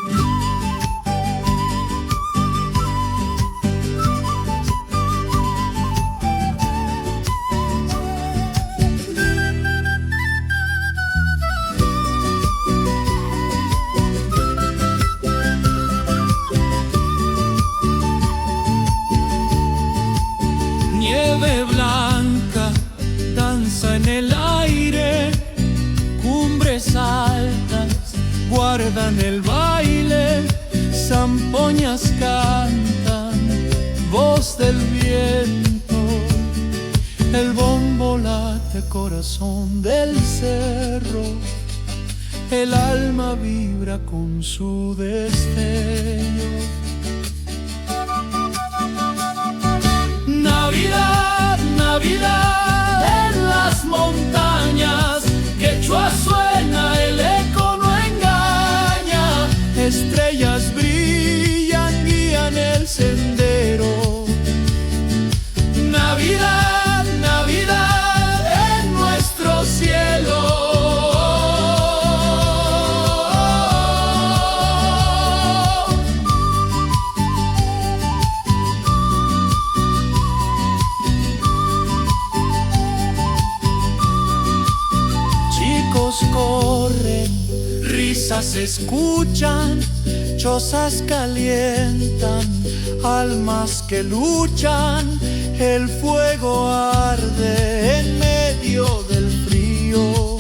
Nieve blanca danza en el aire, cumbres altas guardan el baile, zampoñas cantan, voz del viento, el bombo late, corazón del cerro, el alma vibra con su destello. Navidad, Navidad en las montañas, quechua suena, el eco no engaña, estrellas brillan, guían el sendero. Navidad, Navidad en nuestro cielo. Corren, risas escuchan, chozas calientan, almas que luchan, el fuego arde en medio del frío.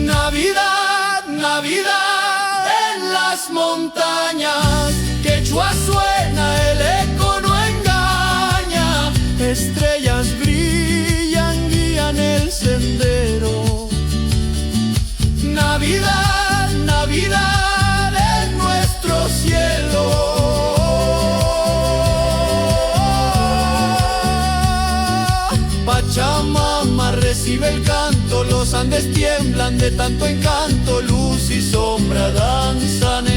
Navidad, Navidad en las montañas, quechua suena, el eco no engaña, estrellas brillan, guían el sendero. Navidad, Navidad en nuestro cielo. Pachamama recibe el canto, los Andes tiemblan de tanto encanto, luz y sombra danzan